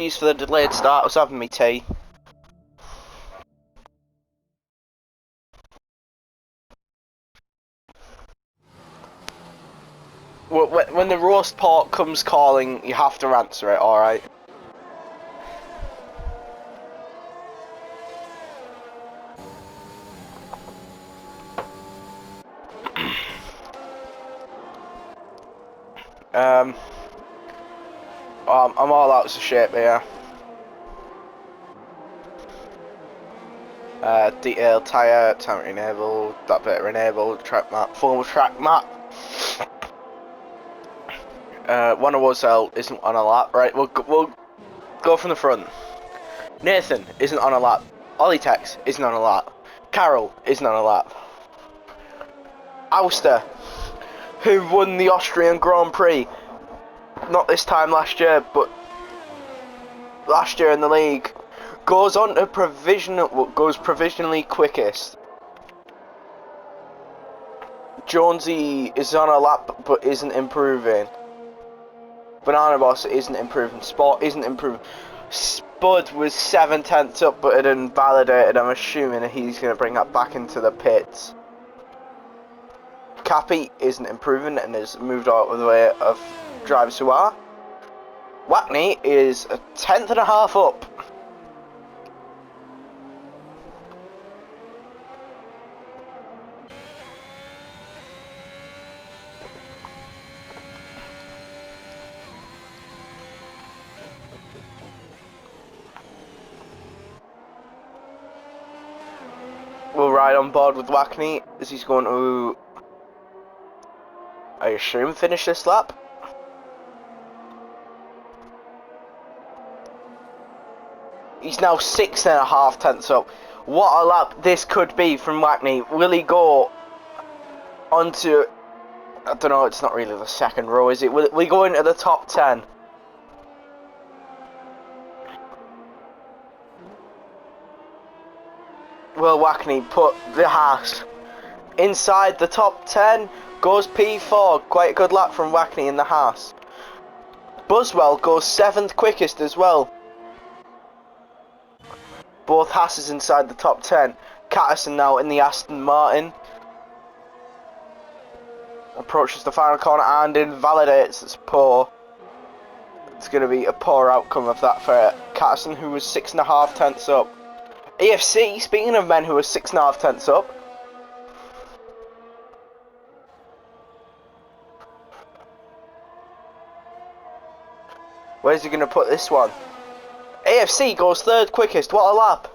Apologies for the delayed start. I was having me tea. When the roast pork comes calling, you have to answer it, alright? I'm all out of shape here. Detail, tyre, time enable, that bit enable, track map, formal track map. One of us isn't on a lap, right? We'll go from the front. Nathan isn't on a lap. Ollie Tex isn't on a lap. Carol isn't on a lap. Auster, who won the Austrian Grand Prix, not this time last year, but last year in the league, goes on to provisionally quickest. Jonesy is on a lap but isn't improving. Banana Boss isn't improving. Spot isn't improving. Spud was 7/10 up but it invalidated. I'm assuming he's going to bring that back into the pits. Cappy isn't improving and has moved out of the way of drivers who are. Wackney is a 1/10.5 up. We'll ride on board with Wackney as he's going to, I assume, finish this lap. He's now 6.5 up. What a lap this could be from Wackney. Will he go onto, I don't know, it's not really the second row, is it? Will he go into the top 10? Will Wackney put the Haas inside the top 10? Goes P4. Quite a good lap from Wackney in the Haas. Buswell goes 7th quickest as well. Both Haas's inside the top 10. Catterson now in the Aston Martin. Approaches the final corner and invalidates. It's poor. It's going to be a poor outcome of that for Catterson, who was 6.5 up. AFC, speaking of men who are 6.5 up. Where's he going to put this one? AFC goes 3rd quickest. What a lap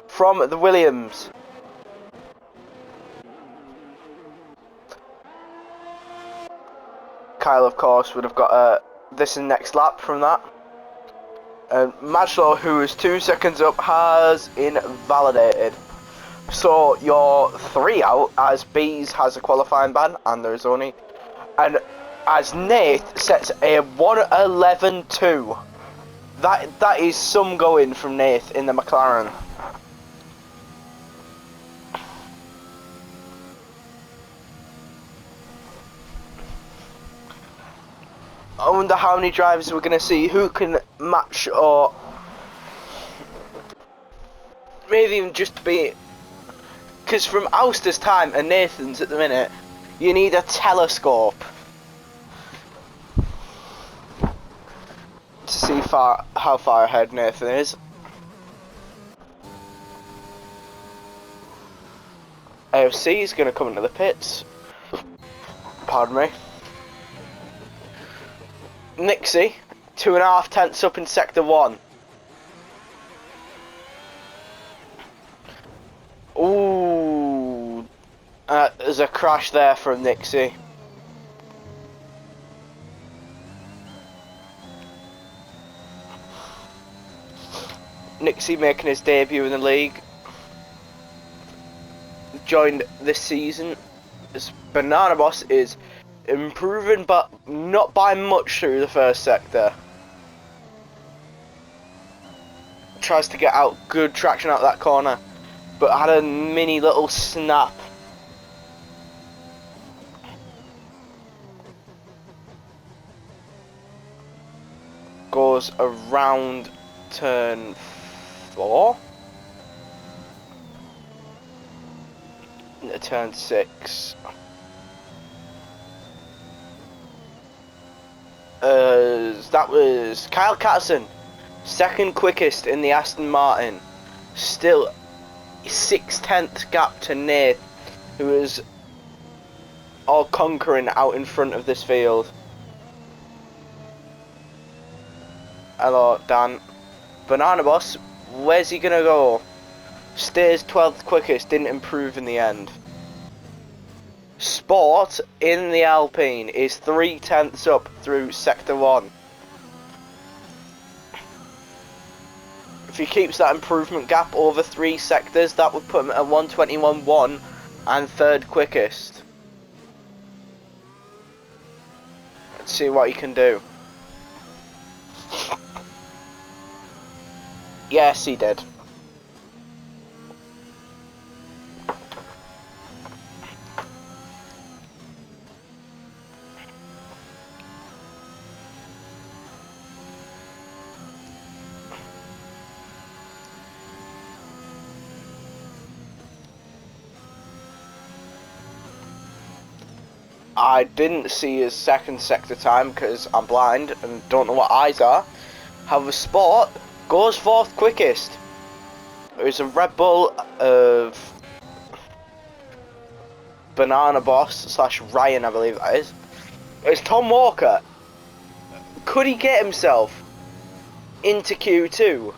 from the Williams. Kyle, of course, would have got this in next lap from that. And Matchlow, who is 2 seconds up, has invalidated. So you're 3 out, as Bees has a qualifying ban, and there's only... And as Nath sets a 1:11.2. That is some going from Nath in the McLaren. I wonder how many drivers we're going to see who can match, or maybe even just be, because from Auster's time and Nathan's at the minute, you need a telescope to see how far ahead Nathan is. AFC is going to come into the pits. Pardon me. Nixie, 2.5 up in sector 1. Ooh, there's a crash there from Nixie. Nixie making his debut in the league. Joined this season. This Banana Boss is improving, but not by much through the first sector. Tries to get out good traction out that corner, but had a mini little snap. Goes around turn 4. Into turn 6. That was Kyle Catterson, second quickest in the Aston Martin. Still 6/10 gap to Nath, who is all conquering out in front of this field. Hello, Dan. Banana Boss, where's he gonna go? Stays 12th quickest, didn't improve in the end. Sport in the Alpine is 3/10 up through sector 1. If he keeps that improvement gap over 3 sectors, that would put him at 1:21.1 and 3rd quickest. Let's see what he can do. Yes, he did. I didn't see his second sector time because I'm blind and don't know what eyes are. However, Sport goes 4th quickest. There's a Red Bull of Banana Boss / Ryan, I believe that is. It's Tom Walker. Could he get himself into Q2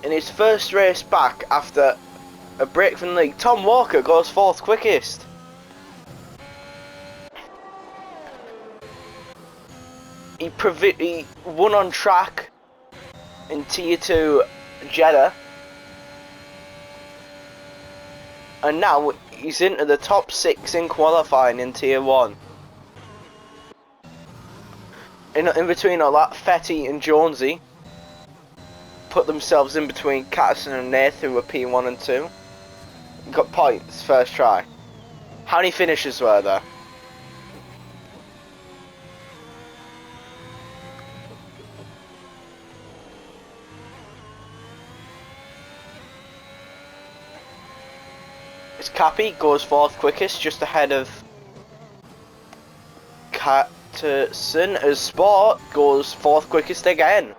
in his first race back after a break from the league? Tom Walker goes 4th quickest. He won on track in Tier 2 Jeddah, and now he's into the top 6 in qualifying in Tier 1. In between all that, Fetty and Jonesy put themselves in between Catterson and Nath, who were P1 and 2. Got points first try. How many finishes were there? Cappy goes 4th quickest, just ahead of Catterson, as Sport goes 4th quickest again.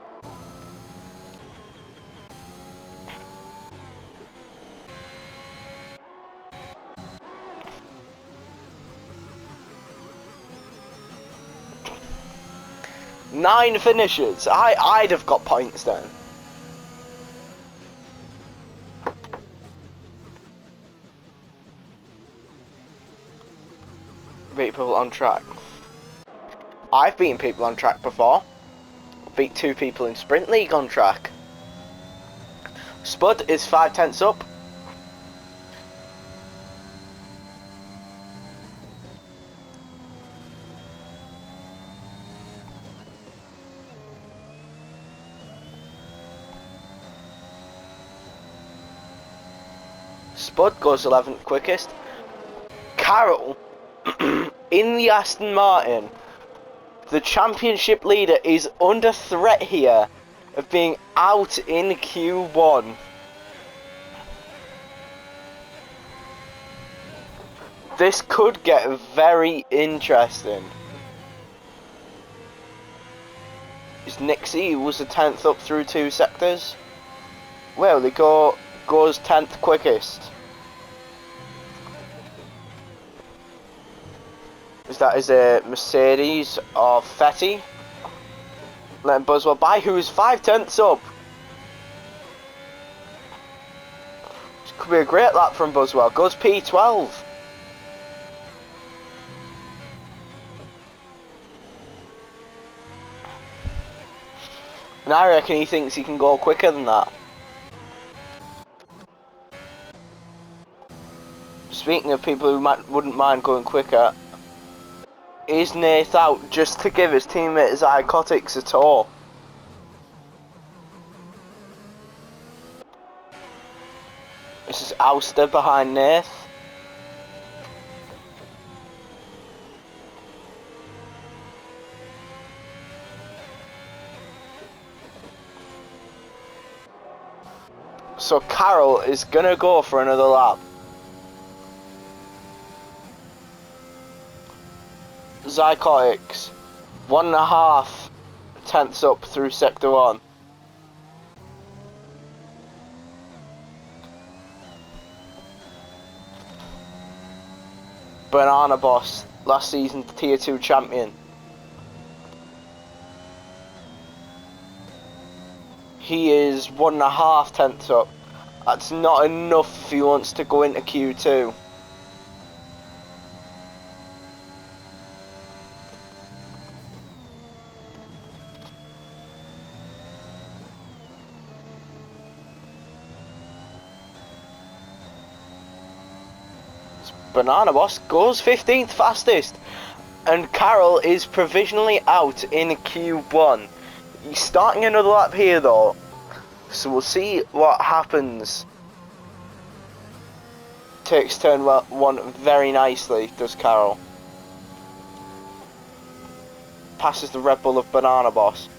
Nine finishes. I'd have got points then. Beat people on track. I've beaten people on track before. Beat 2 people in Sprint League on track. Spud is 5/10 up. Spud goes 11th quickest. Carroll in the Aston Martin, the championship leader, is under threat here of being out in Q1. This could get very interesting. Is Nixie, who was the 10th up through 2 sectors? Well, they goes 10th quickest. That is a Mercedes or Fetty. Letting Buswell by, who is 5/10 up. This could be a great lap from Buswell. Goes P12. And I reckon he thinks he can go quicker than that. Speaking of people who wouldn't mind going quicker, is Nath out just to give his teammate Zycotics a tour? This is Ouster behind Nath. So Carroll is gonna go for another lap. Zycotics, 1.5 tenths up through sector 1. Banana Boss, last season tier 2 champion. He is 1.5 tenths up. That's not enough if he wants to go into Q2. Banana Boss goes 15th fastest, and Carroll is provisionally out in Q1. He's starting another lap here though, so we'll see what happens. Takes turn 1 very nicely, does Carroll. Passes the Red Bull of Banana Boss.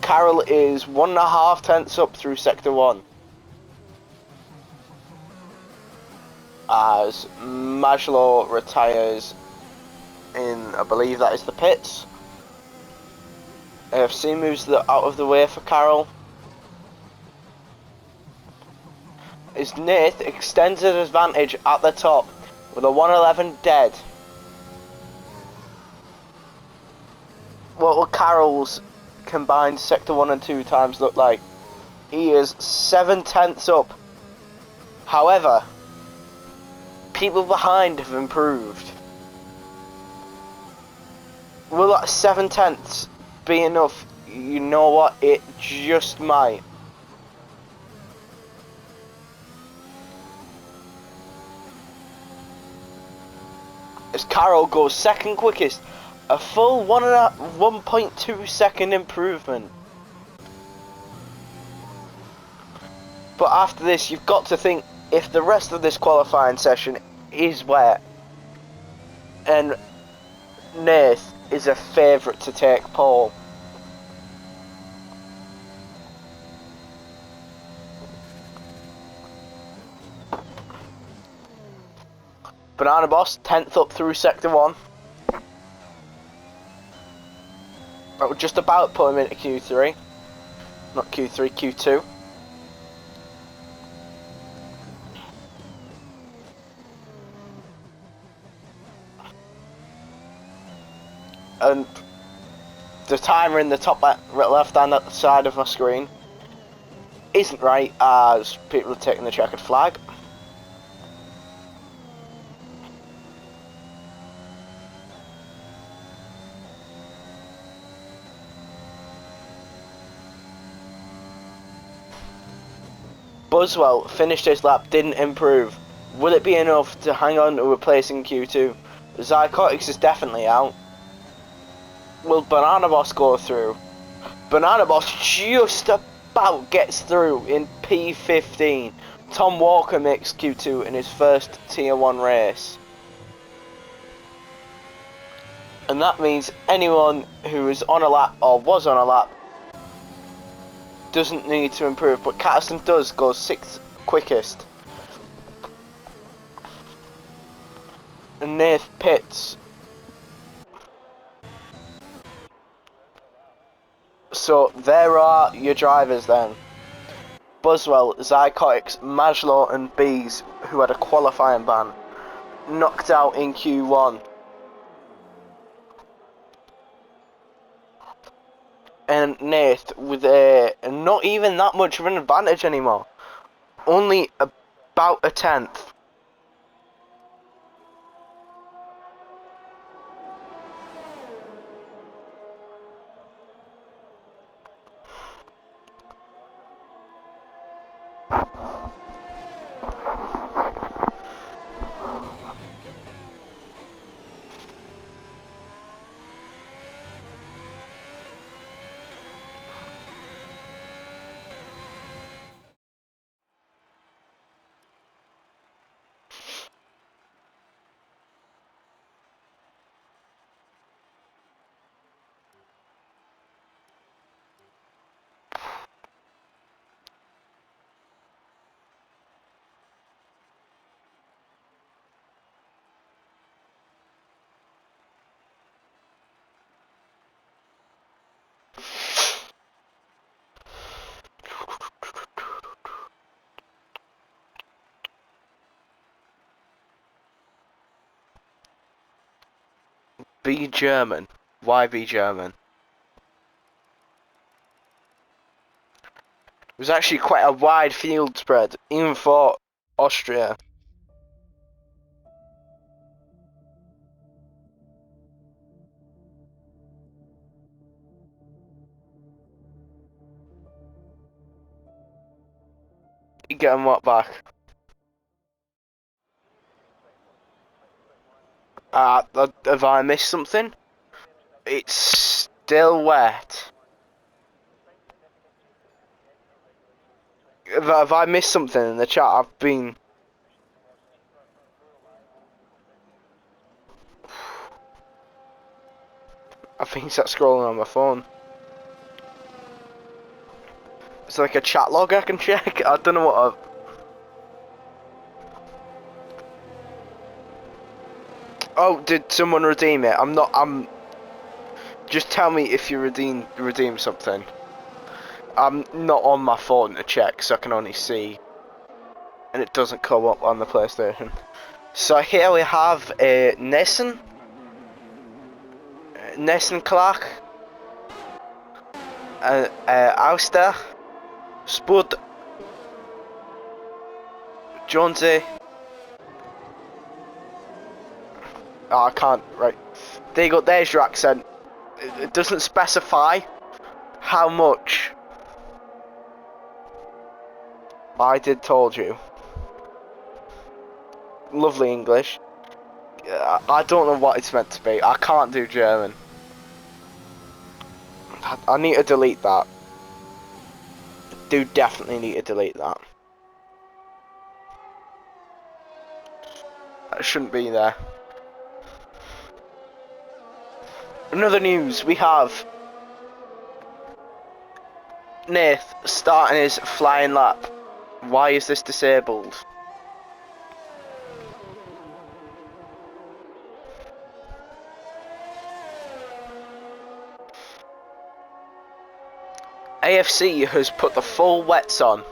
Carroll is 1.5 tenths up through sector 1. As Majlo retires in, I believe that is the pits. AFC moves out of the way for Carroll. As Nath extends his advantage at the top with a 1:11 dead. What will Carroll's combined sector 1 and 2 times look like? He is 7 tenths up. However, people behind have improved. Will that 7 tenths be enough? You know what, it just might. As Carroll goes second quickest, a full 1.2 second improvement. But after this, you've got to think, if the rest of this qualifying session is wet, and Nath is a favourite to take pole. Banana Boss, 10th up through sector 1. That would just about put him into Q3. Not Q3, Q2. And the timer in the top left hand side of my screen isn't right, as people are taking the checkered flag. Buswell finished his lap, didn't improve. Will it be enough to hang on to a place in Q2? Zycotics is definitely out. Will Banana Boss go through? Banana Boss just about gets through in P15. Tom Walker makes Q2 in his first tier 1 race. And that means anyone who is on a lap or was on a lap doesn't need to improve, but Catterson does go 6th quickest. And Nath pits. So there are your drivers then. Buswell, Zycotics, Majlo and Bees, who had a qualifying ban, knocked out in Q1. And Nath with not even that much of an advantage anymore. Only about a tenth. Be German. Why be German? It was actually quite a wide field spread, even for Austria. You get them what back? Have I missed something? It's still wet. Have I missed something in the chat? I've been... I think it's that scrolling on my phone. It's like a chat log I can check. I don't know what I've... Oh, did someone redeem it? I'm... Just tell me if you redeem something. I'm not on my phone to check, so I can only see. And it doesn't come up on the PlayStation. So here we have Nessen Clark, Auster, Spud, Jonesy. Oh, I can't, right. There you go, there's your accent. It doesn't specify how much. I did told you. Lovely English. I don't know what it's meant to be. I can't do German. I need to delete that. I do definitely need to delete that. That shouldn't be there. Another news, we have Nath starting his flying lap. Why is this disabled? AFC has put the full wets on.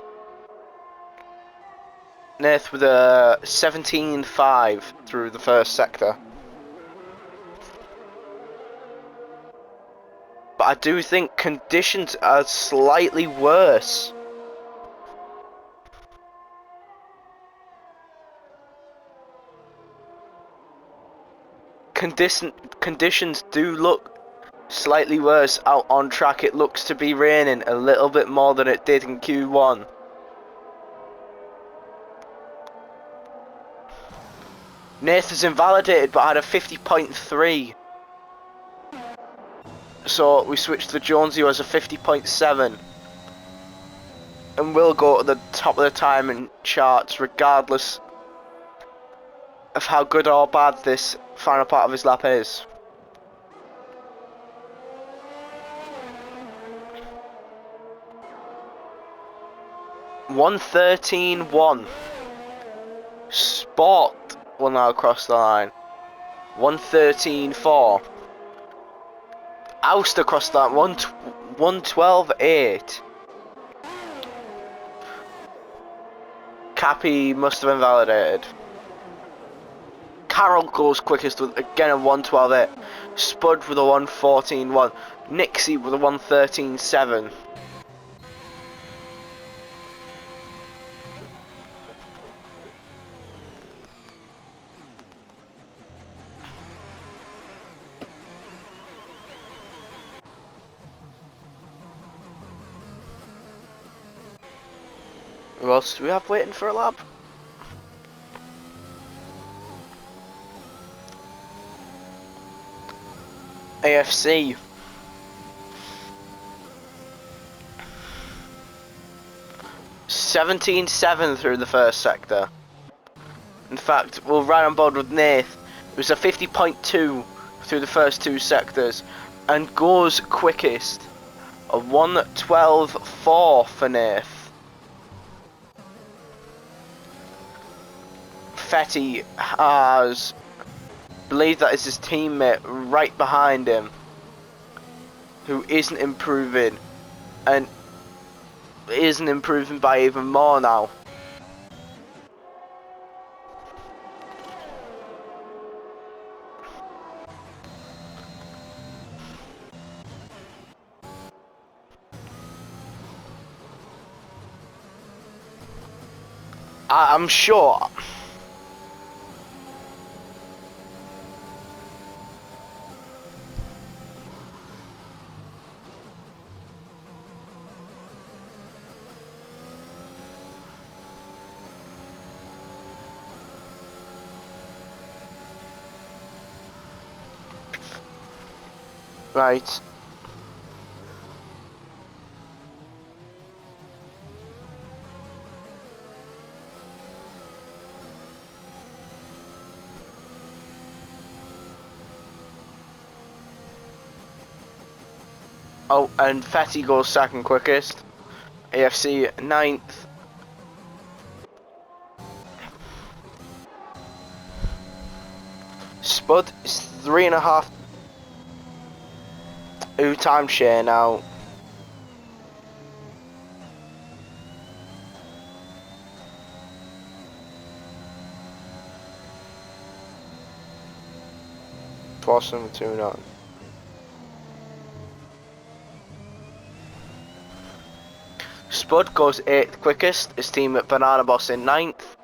Nath with a 17.5 through the first sector. But I do think conditions are slightly worse. Conditions do look slightly worse out on track. It looks to be raining a little bit more than it did in Q1. Nath is invalidated but had a 50.3. So we switched to Jonesy who has a 50.7. And will go to the top of the timing charts regardless of how good or bad this final part of his lap is. $113.1. Sport will now cross the line. 113.4. Oust across that 112.8. Cappy must have invalidated. Carroll goes quickest with again a 112.8. Spud with a 114.1. Nixie with a 113.7. Who else do we have waiting for a lap? AFC. $17.7 through the first sector. In fact, we'll ride on board with Nath. It was a 50.2 through the first two sectors and goes quickest. A 112.4 for Nath. Fetty has, believe that is his teammate right behind him, who isn't improving, and isn't improving by even more now. I'm sure. Right. Oh, and Fetty goes second quickest. AFC ninth. Spud is 3.5. Ooh, timeshare now. Force number 2 now. Spud goes 8th quickest. His team at Banana Boss in 9th.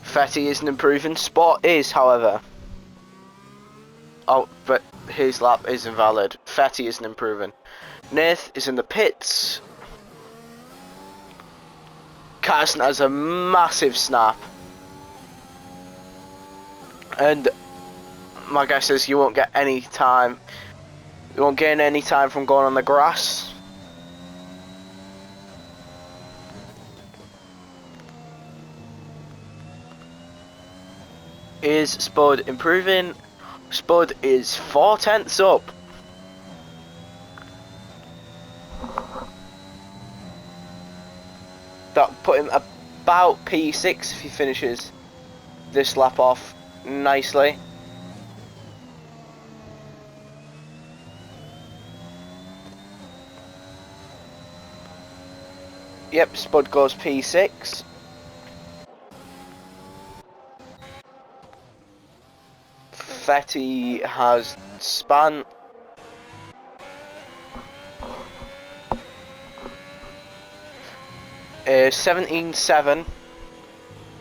Fetty isn't improving. Spot is, however. Oh, but his lap is invalid. Fetty isn't improving. Nath is in the pits. Carson has a massive snap. And my guess is you won't get any time. You won't gain any time from going on the grass. Is Spud improving? Spud is 4/10 up. That put him about P6 if he finishes this lap off nicely. Yep, Spud goes P6. Fetty has span. Uh, 17.7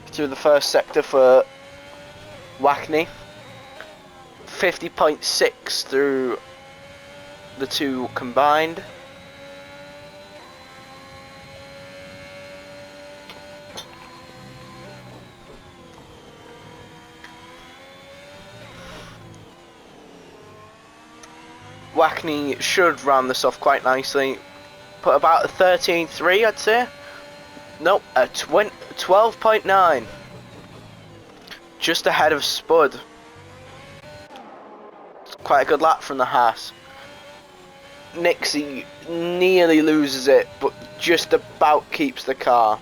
through the first sector for Wackney. 50.6 through the two combined. Wackney should round this off quite nicely. Put about a 13.3, I'd say. Nope, a 12.9. Just ahead of Spud. It's quite a good lap from the Haas. Nixie nearly loses it, but just about keeps the car.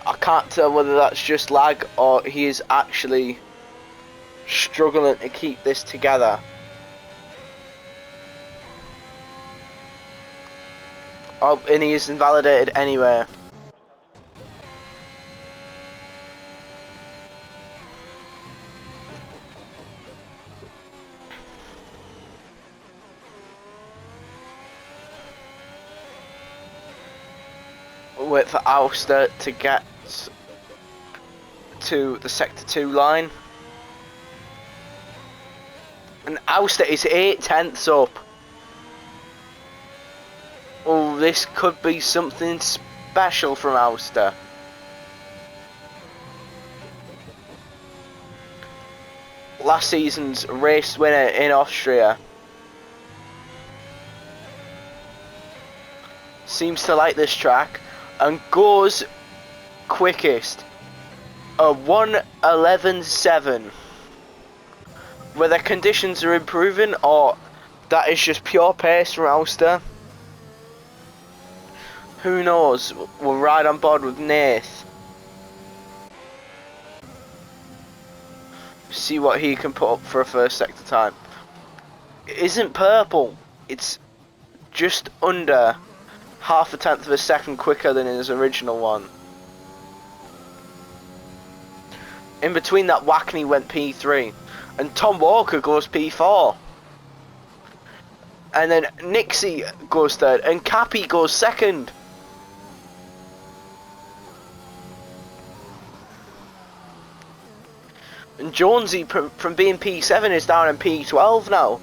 I can't tell whether that's just lag or he is actually struggling to keep this together. Oh, and he is invalidated anyway. Wait for Alster to get to the sector 2 line. And Alster is 8/10 up. Oh, this could be something special from Alster. Last season's race winner in Austria. Seems to like this track and goes quickest. A 1:11.7. Whether conditions are improving or that is just pure pace from Alster, who knows? We'll ride on board with Nath. See what he can put up for a first sector time. It isn't purple. It's just under 0.5 of a second quicker than his original one. In between that, Wackney went P3. And Tom Walker goes P4. And then Nixie goes third, and Cappy goes second. And Jonesy from being P7 is down in P12 now.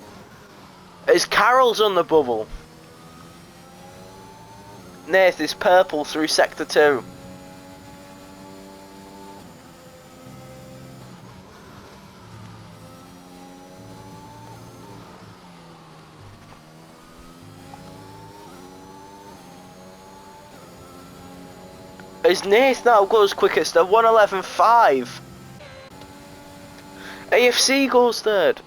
As Carroll's on the bubble. Nath is purple through sector 2. As Nath now goes quickest at 1:11.5. AFC goes third.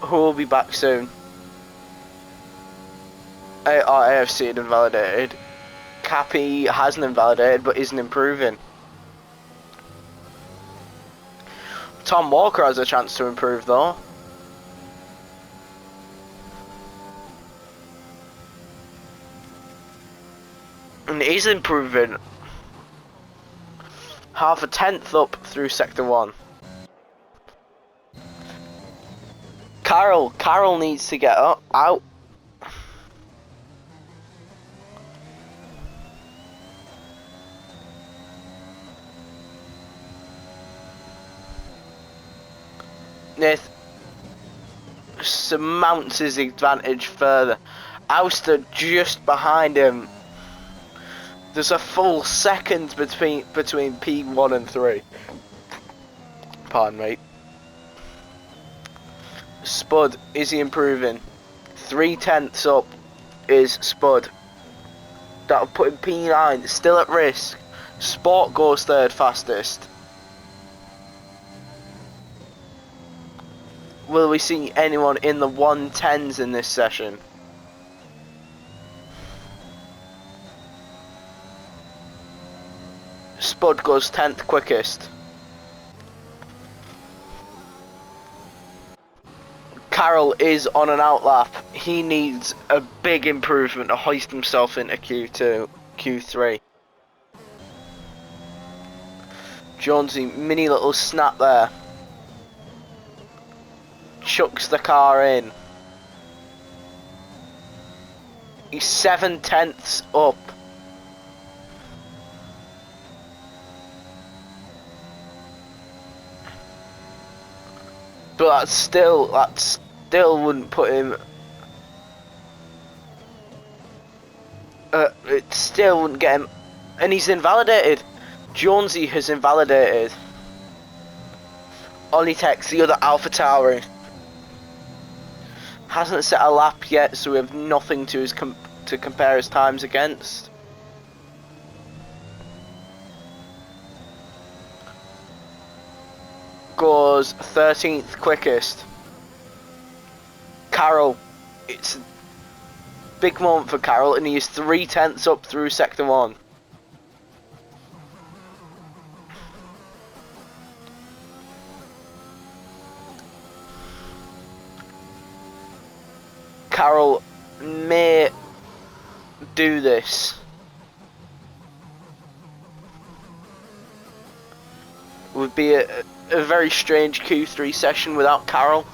Who will be back soon? AFC had invalidated. Cappy hasn't invalidated but isn't improving. Tom Walker has a chance to improve though. And he's improving. Half a tenth up through sector 1. Carroll needs to get out. Nath surmounts his advantage further. Ouster just behind him. There's a full second between P1 and 3. Pardon me. Spud, is he improving? 3/10 up is Spud. That'll put him P9, still at risk. Sport goes third fastest. Will we see anyone in the 110s in this session? Spud goes 10th quickest. Carroll is on an outlap. He needs a big improvement to hoist himself into Q2, Q3. Jonesy, mini little snap there. Chucks the car in. He's 7/10 up. But that still wouldn't put him. It still wouldn't get him, and he's invalidated. Jonesy has invalidated. Olitex, the other AlphaTauri, hasn't set a lap yet, so we have nothing to compare his times against. Goes 13th quickest. Carroll, it's a big moment for Carroll, and he is 3/10 up through sector 1. Carroll may do this. Would be a very strange Q3 session without Carroll.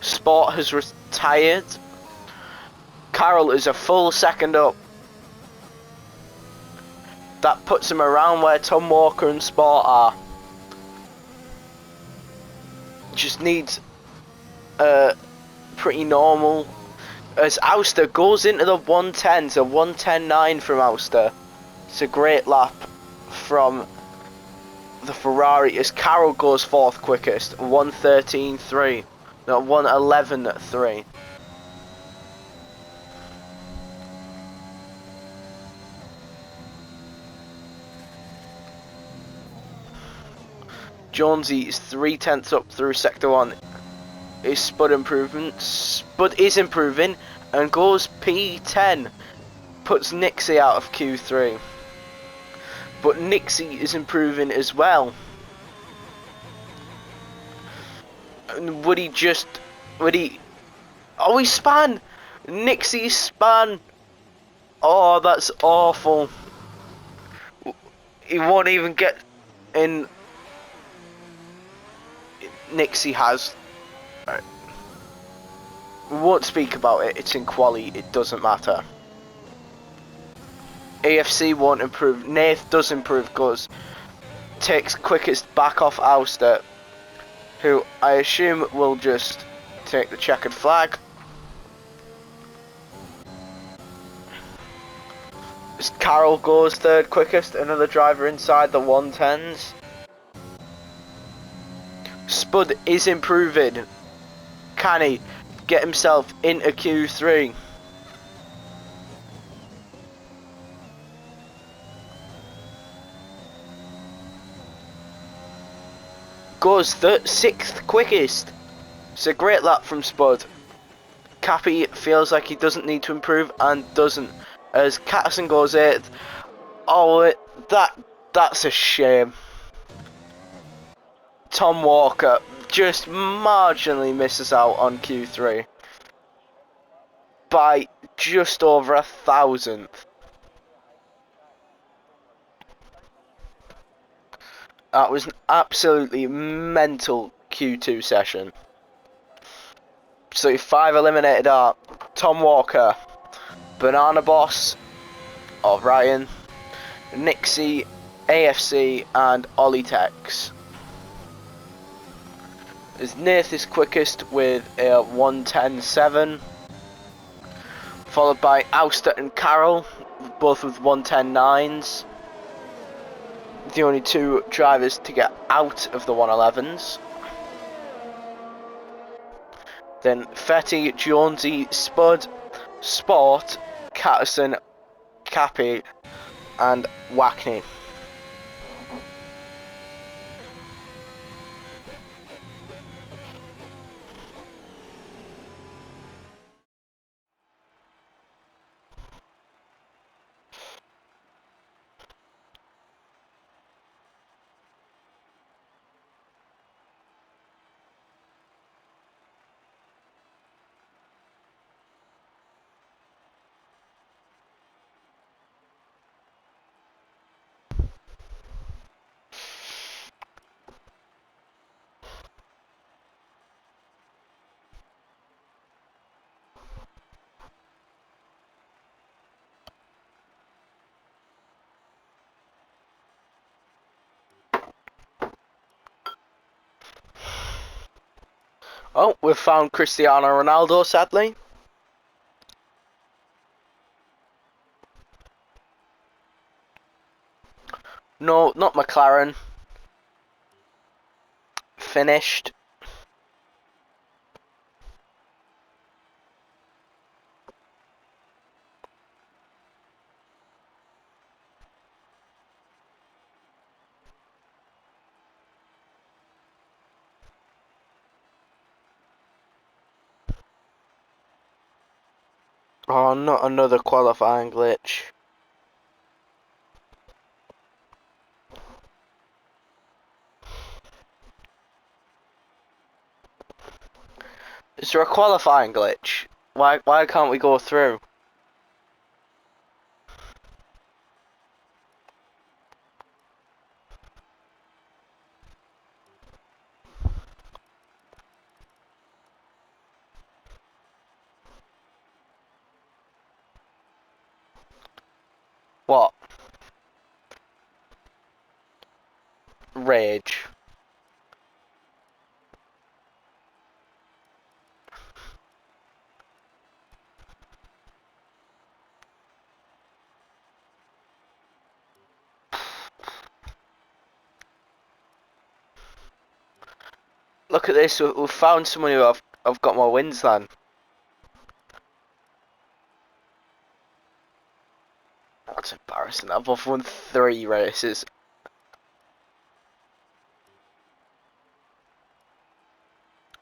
Sport has retired. Carroll is a full second up. That puts him around where Tom Walker and Sport are. Just needs pretty normal. As Ouster goes into the 110s, a 1:10.9 from Ouster. It's a great lap from the Ferrari as Carroll goes 4th quickest, 1:13.3. No, 1:11.3. Jonesy is 3/10 up through sector 1. Is Spud improvement? Spud is improving and goes P10. Puts Nixie out of Q3. but Nixie is improving as well. And would he? Oh, he span! Nixie span! Oh, that's awful. He won't even get in. Nixie has. Right. We won't speak about it. It's in quali. It doesn't matter. AFC won't improve. Nath does improve because takes quickest back off Ouster, who I assume will just take the checkered flag. Carroll goes third quickest, another driver inside the 110s. Spud is improving. Can he get himself into Q3? Goes sixth quickest. It's a great lap from Spud. Cappy feels like he doesn't need to improve and doesn't. As Catterson goes 8th. Oh, that's a shame. Tom Walker just marginally misses out on Q3 by just over 1,000th. That was an absolutely mental Q2 session. So 5 eliminated are Tom Walker, Banana Boss of Ryan, Nixie, AFC and Ollie Tex. As Nath is quickest with a 1:10.7, followed by Ouster and Carroll, both with 1:10.9s. The only two drivers to get out of the 111s. Then Fetty, Jonesy, Spud, Sport, Catterson, Cappy and Wackney. Oh, we've found Cristiano Ronaldo, sadly. No, not McLaren. Finished. Oh, not another qualifying glitch. Is there a qualifying glitch? Why can't we go through? What? Rage. Look at this, we've found someone who I've got more wins than. That's embarrassing. I've won 3 races.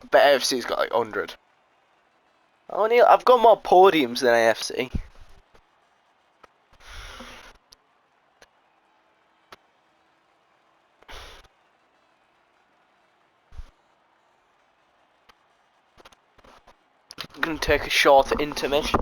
I bet AFC's got like 100. I've got more podiums than AFC. Gonna take a short intermission.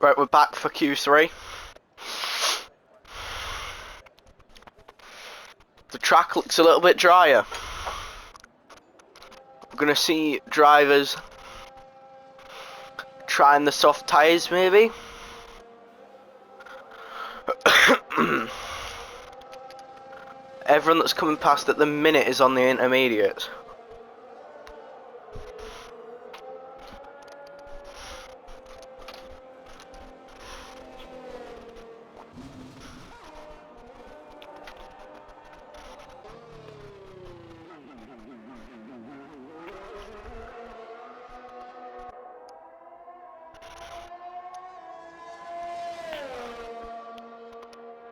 Right, we're back for Q3. The track looks a little bit drier. We're gonna see drivers trying the soft tyres maybe. Everyone that's coming past at the minute is on the intermediates.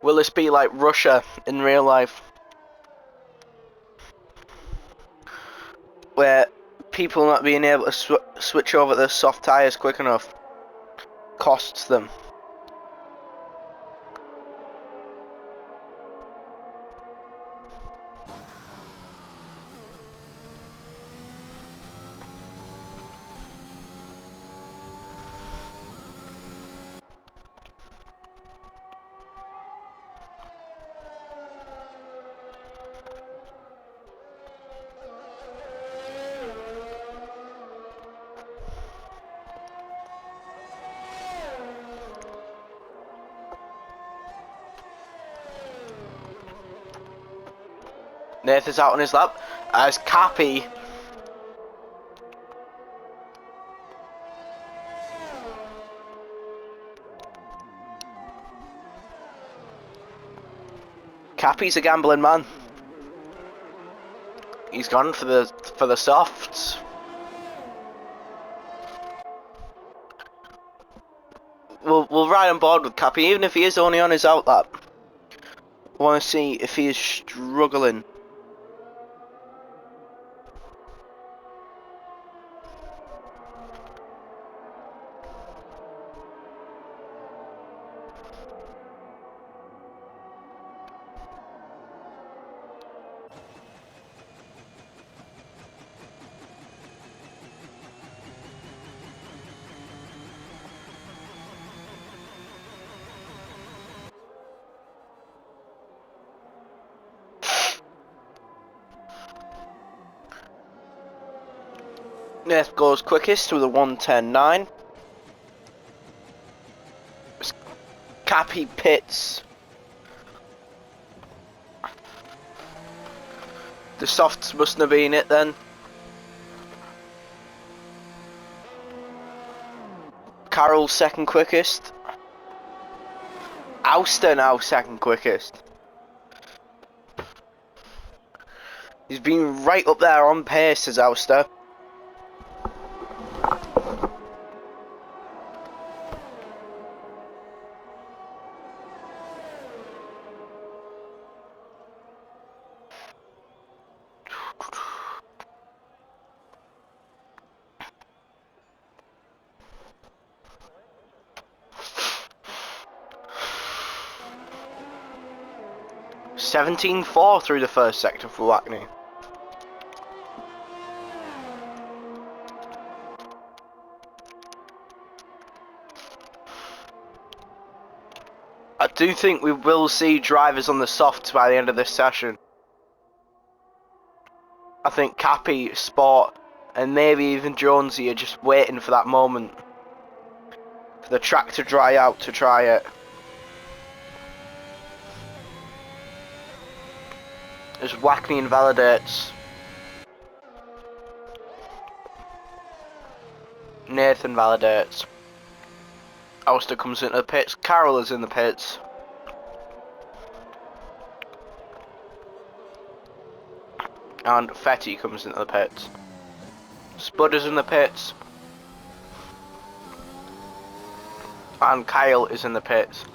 Will this be like Russia in real life? Where people not being able to switch over to soft tyres quick enough costs them. Nathan's out on his lap as Cappy Cappy's a gambling man. He's gone for the softs. We'll ride on board with Cappy, even if he is only on his out lap. I want to see if he is struggling. Nath goes quickest with a 1:10.9. Cappy pits. The softs mustn't have been it then. Carroll second quickest. Auster now second quickest. He's been right up there on pace as Auster. $17.4 through the first sector for Wackney. I do think we will see drivers on the softs by the end of this session. I think Cappy, Sport, and maybe even Jonesy are just waiting for that moment. For the track to dry out to try it. As Wackney invalidates. Nathan validates. Auster comes into the pits. Carroll is in the pits. And Fetty comes into the pits. Spud is in the pits. And Kyle is in the pits.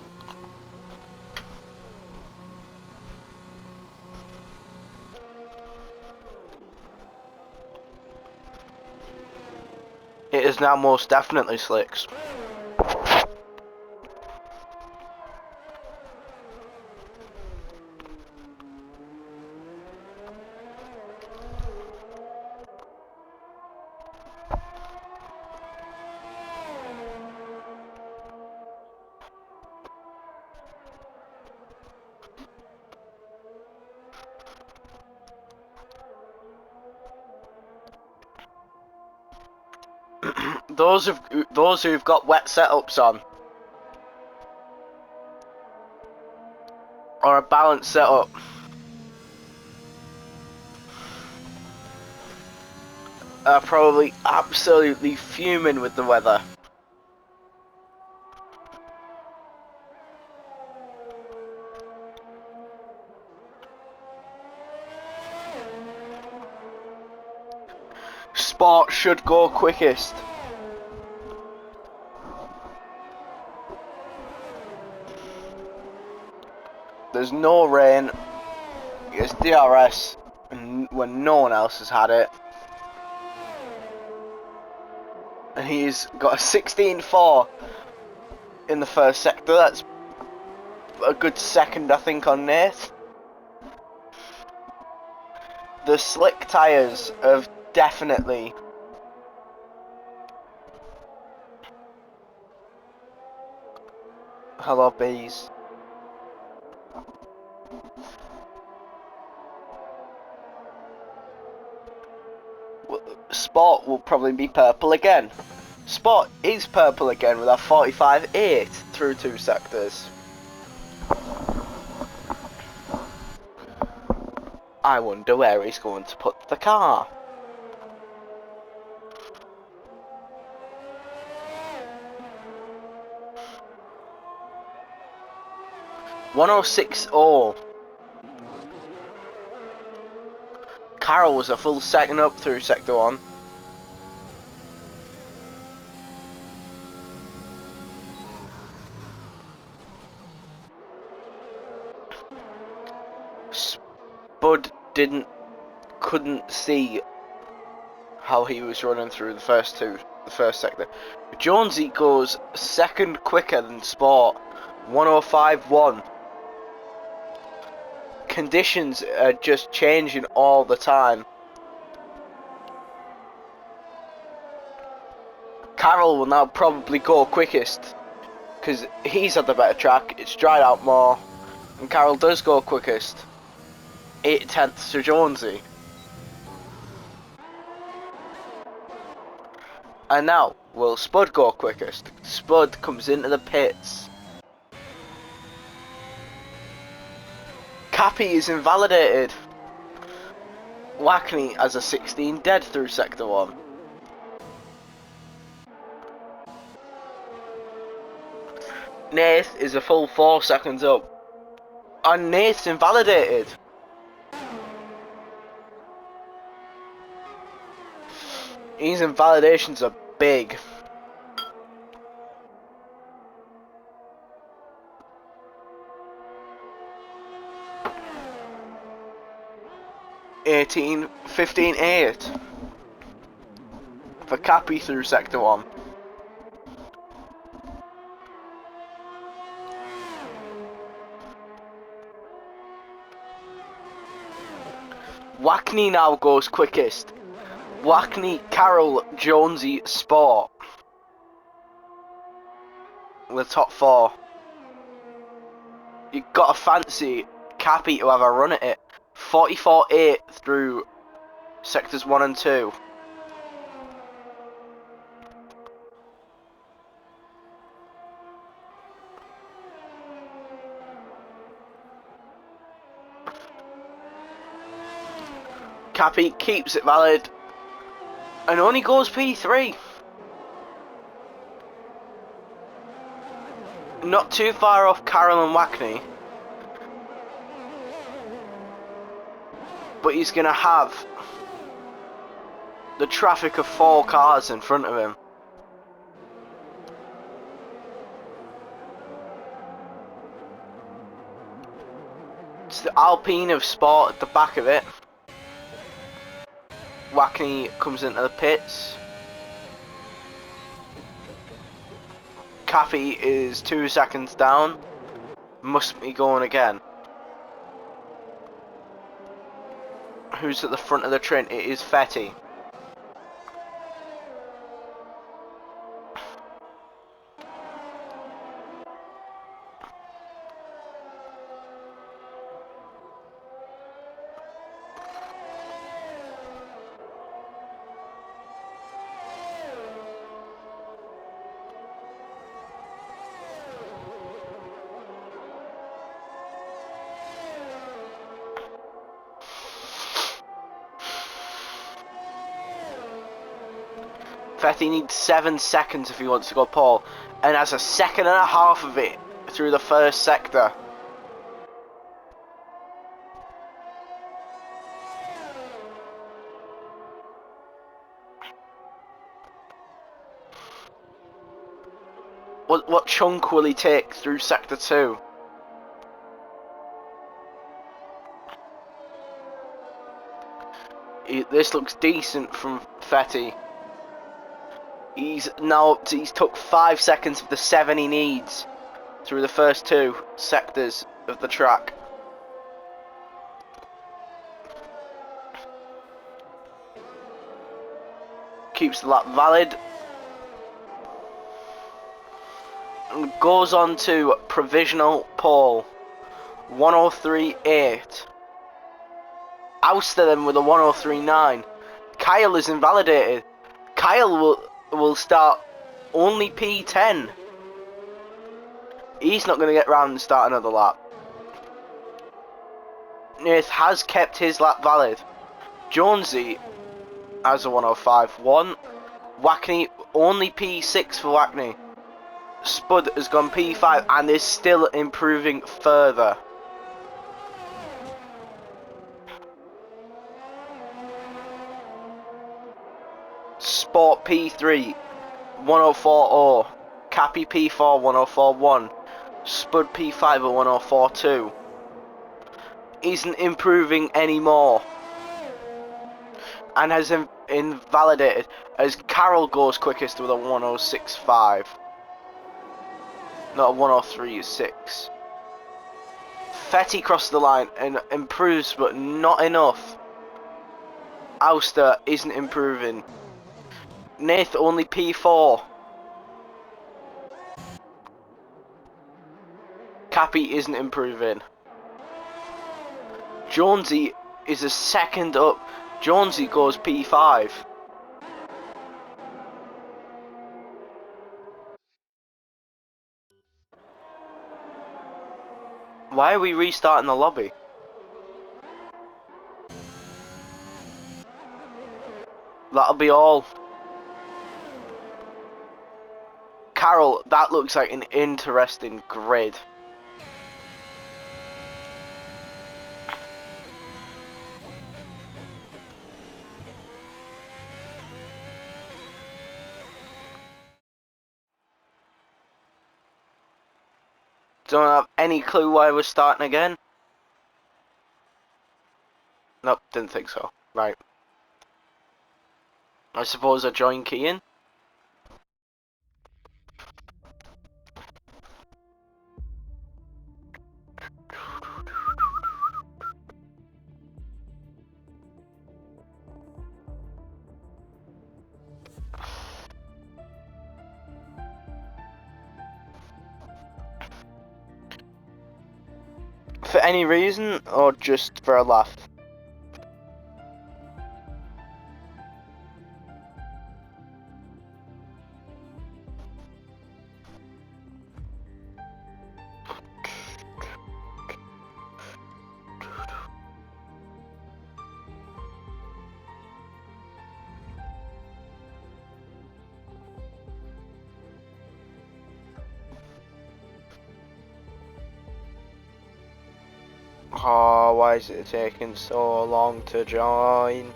It is now most definitely Slicks. Those who've got wet setups on, or a balanced setup, are probably absolutely fuming with the weather. Sport should go quickest. There's no rain. It's DRS when no one else has had it. And he's got a 16.4 in the first sector. That's a good second, I think, on Nath. The slick tyres have definitely hello bees. Sport will probably be purple again. Sport is purple again with a 45.8 through two sectors. I wonder where he's going to put the car. $106.0. Carroll was a full second up through sector 1. Spud couldn't see how he was running through the first sector. Jonesy goes second quicker than Sport, 105.1. Conditions are just changing all the time. Carroll will now probably go quickest because he's had the better track. It's dried out more, and Carroll does go quickest. 8 tenths to Jonesy. And now, will Spud go quickest? Spud comes into the pits. Cappy is invalidated. Wackney has a 16 dead through sector 1. Nath is a full 4 seconds up. And Nath's invalidated. These invalidations are big. (18, 15, 8 for Cappy through sector 1. Wackney now goes quickest. Wackney, Carroll, Jonesy, Sport. The top 4. You've got to fancy Cappy to have a run at it. 44-8 through sectors 1 and 2. Cappy keeps it valid and only goes P3. Not too far off Carroll and Wackney, but he's going to have the traffic of 4 cars in front of him. It's the Alpine of Sport at the back of it. Wackney comes into the pits. Cappy is 2 seconds down. Must be going again. Who's at the front of the train? It is Fetty. Fetty needs 7 seconds if he wants to go pole, and has a second and a half of it through the first sector. What chunk will he take through sector 2? This looks decent from Fetty. He's took 5 seconds of the 7 he needs through the first 2 sectors of the track. Keeps the lap valid. And goes on to provisional pole. 103.8. Ousted them with a 103.9. Kyle is invalidated. Kyle will start only P10. He's not going to get round and start another lap. Nath has kept his lap valid. Jonesy has a 105.1. Wackney only P6 for Wackney. Spud has gone P5 and is still improving further. Sport P3 104.0. Cappy P4 104.1. Spud P5 at 104.2. Isn't improving anymore and has invalidated as Carroll goes quickest with a 106.5. Not a 103.6. Fetty crossed the line and improves, but not enough. Auster isn't improving. Nath only P4. Cappy isn't improving. Jonesy is a second up. Jonesy goes P5. Why are we restarting the lobby? That'll be all. Carol, that looks like an interesting grid. Don't have any clue why we're starting again. Nope, didn't think so. Right. I suppose I join key in. For any reason, or just for a laugh? Oh, why is it taking so long to join?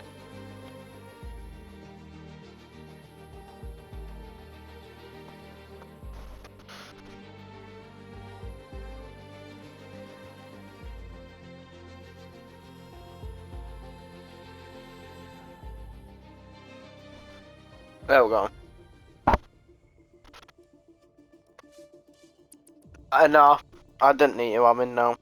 There we go. No, I didn't need you, I'm in now.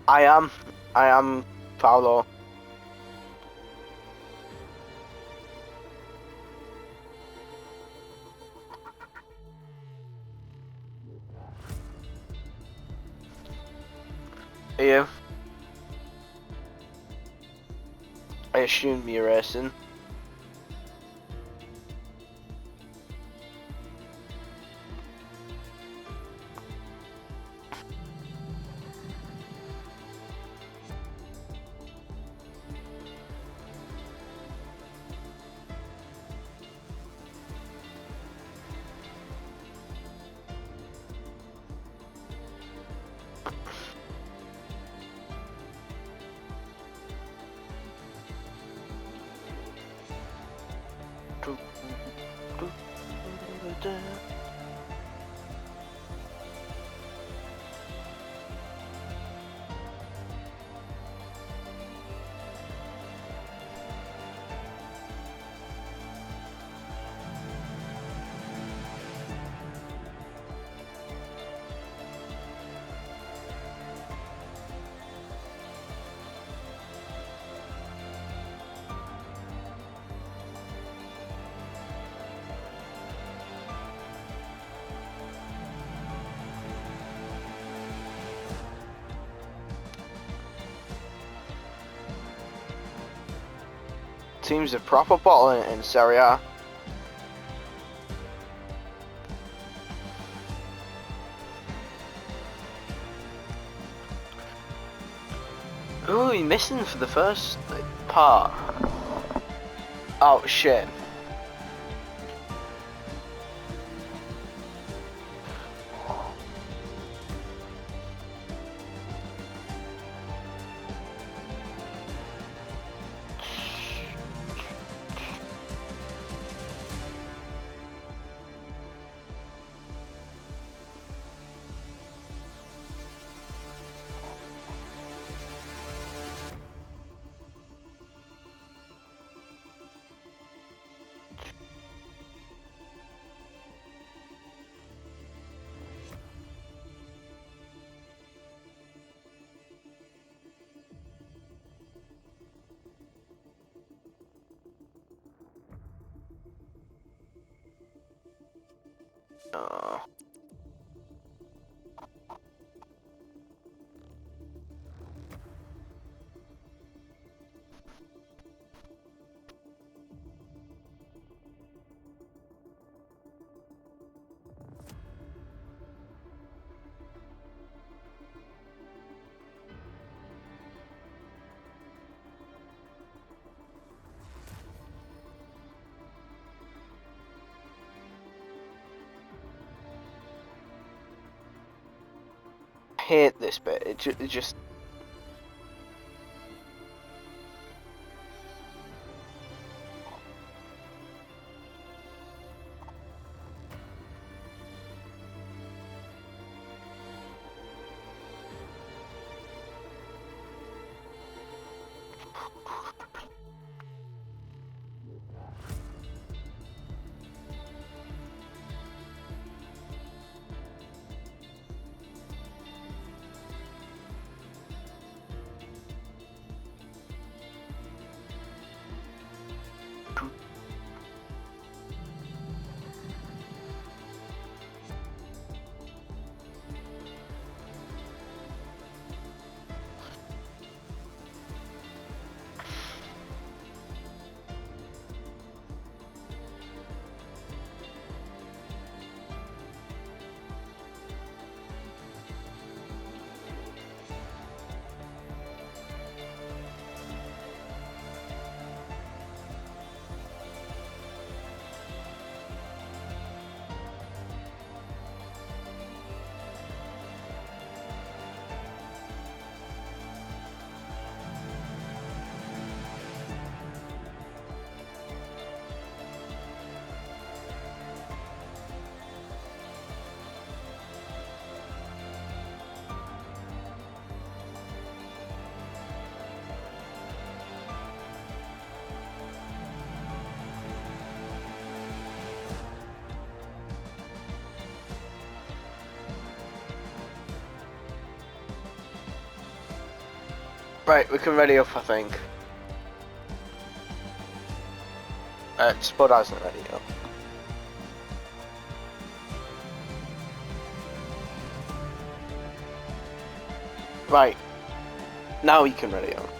I am Paolo. Are you? I assume you're racing. Teams are proper bottling it in Serie A. Ooh, you're missing for the first part. Oh shit. Uh, hate this bit. It just. Right, we can ready up, I think. Spud hasn't ready up. Right, now we can ready up.